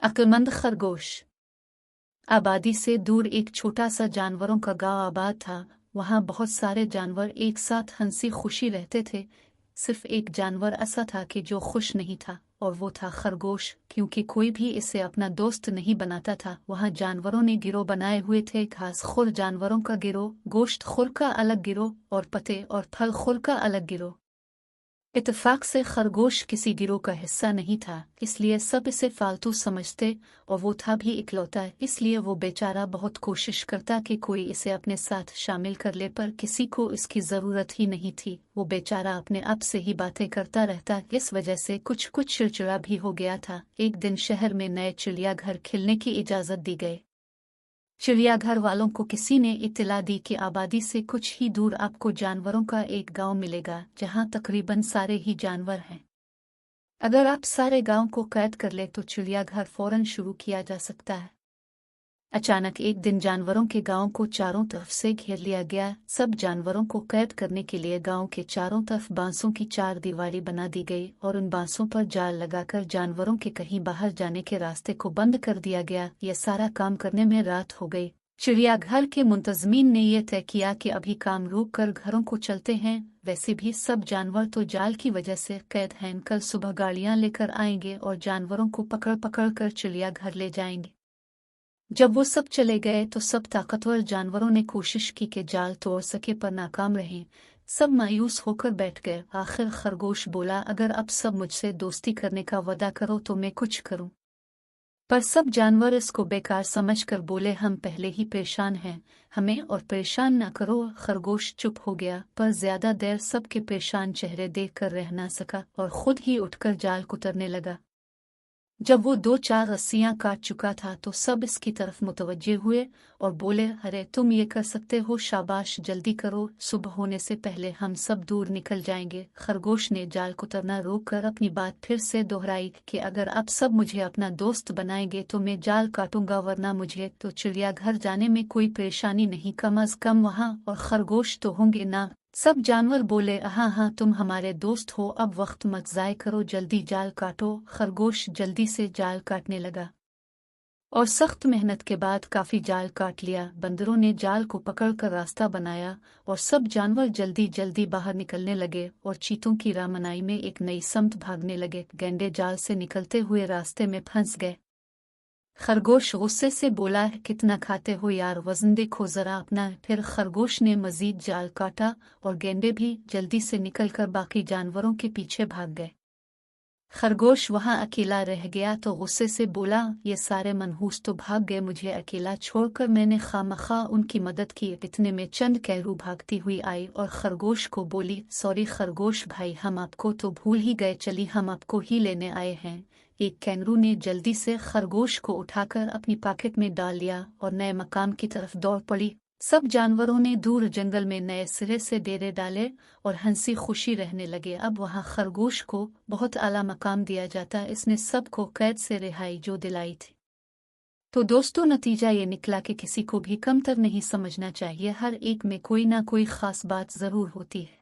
अक्लमंद खरगोश। आबादी से दूर एक छोटा सा जानवरों का गांव आबाद था। वहां बहुत सारे जानवर एक साथ हंसी खुशी रहते थे। सिर्फ एक जानवर ऐसा था कि जो खुश नहीं था, और वो था खरगोश, क्योंकि कोई भी इसे अपना दोस्त नहीं बनाता था। वहां जानवरों ने गिरोह बनाए हुए थे, घासखोर जानवरों का गिरोह, गोश्तखोर का अलग गिरोह, और पत्ते और फलखोर का अलग गिरोह। इत्तेफाक से खरगोश किसी गिरोह का हिस्सा नहीं था, इसलिए सब इसे फालतू समझते, और वो था भी इकलौता, इसलिए वो बेचारा बहुत कोशिश करता कि कोई इसे अपने साथ शामिल कर ले, पर किसी को इसकी ज़रूरत ही नहीं थी। वो बेचारा अपने आप से ही बातें करता रहता, इस वजह से कुछ कुछ चिड़चिड़ा भी हो गया था। एक दिन शहर में नए चिड़ियाघर खिलने की इजाज़त दी गई। चिड़ियाघर वालों को किसी ने इत्तला दी कि आबादी से कुछ ही दूर आपको जानवरों का एक गांव मिलेगा, जहां तकरीबन सारे ही जानवर हैं। अगर आप सारे गांव को कैद कर ले तो चिड़ियाघर फौरन शुरू किया जा सकता है। अचानक एक दिन जानवरों के गांव को चारों तरफ से घेर लिया गया। सब जानवरों को कैद करने के लिए गांव के चारों तरफ बांसों की चार दीवारी बना दी गई, और उन बांसों पर जाल लगाकर जानवरों के कहीं बाहर जाने के रास्ते को बंद कर दिया गया। यह सारा काम करने में रात हो गई। चिड़ियाघर के मुंतजमीन ने यह तय किया कि अभी काम रोक कर घरों को चलते हैं। वैसे भी सब जानवर तो जाल की वजह से कैद हैं। कल सुबह गाड़ियां लेकर आएंगे और जानवरों को पकड़ पकड़ कर चिड़ियाघर ले जाएंगे। जब वो सब चले गए तो सब ताकतवर जानवरों ने कोशिश की कि जाल तोड़ सके, पर नाकाम रहे। सब मायूस होकर बैठ गए। आखिर खरगोश बोला, अगर अब सब मुझसे दोस्ती करने का वादा करो तो मैं कुछ करूं। पर सब जानवर इसको बेकार समझकर बोले, हम पहले ही परेशान हैं, हमें और परेशान न करो। खरगोश चुप हो गया, पर ज्यादा देर सबके परेशान चेहरे देखकर रह ना सका और खुद ही उठकर जाल कुतरने लगा। जब वो दो चार रस्सियां काट चुका था तो सब इसकी तरफ मुतवज्जे हुए और बोले, अरे तुम ये कर सकते हो, शाबाश, जल्दी करो, सुबह होने से पहले हम सब दूर निकल जाएंगे। खरगोश ने जाल कुतरना रोक कर अपनी बात फिर से दोहराई कि अगर आप सब मुझे अपना दोस्त बनाएंगे तो मैं जाल काटूंगा, वरना मुझे तो चिड़ियाघर जाने में कोई परेशानी नहीं, कम अज कम वहाँ और खरगोश तो होंगे ना। सब जानवर बोले, हाँ हाँ, तुम हमारे दोस्त हो, अब वक्त मत ज़ाय करो, जल्दी जाल काटो। खरगोश जल्दी से जाल काटने लगा और सख्त मेहनत के बाद काफी जाल काट लिया। बंदरों ने जाल को पकड़कर रास्ता बनाया और सब जानवर जल्दी जल्दी बाहर निकलने लगे और चीतों की रामनाई में एक नई समत भागने लगे। गैंडे जाल से निकलते हुए रास्ते में फंस गए। खरगोश गुस्से से बोला, कितना खाते हो यार, वजन देखो जरा अपना। फिर खरगोश ने मजीद जाल काटा और गेंडे भी जल्दी से निकलकर बाकी जानवरों के पीछे भाग गए। खरगोश वहां अकेला रह गया तो गुस्से से बोला, ये सारे मनहूस तो भाग गए, मुझे अकेला छोड़कर मैंने खामखा उनकी मदद की। इतने में चंद कैरू भागती हुई आई और खरगोश को बोली, सॉरी खरगोश भाई, हम आपको तो भूल ही गए, चली हम आपको ही लेने आए हैं। एक कैंगरू ने जल्दी से खरगोश को उठाकर अपनी पॉकेट में डाल लिया और नए मकाम की तरफ दौड़ पड़ी। सब जानवरों ने दूर जंगल में नए सिरे से डेरे डाले और हंसी खुशी रहने लगे। अब वहां खरगोश को बहुत आला मकाम दिया जाता, इसने सबको कैद से रिहाई जो दिलाई थी। तो दोस्तों, नतीजा ये निकला कि किसी को भी कमतर नहीं समझना चाहिए, हर एक में कोई ना कोई खास बात जरूर होती है।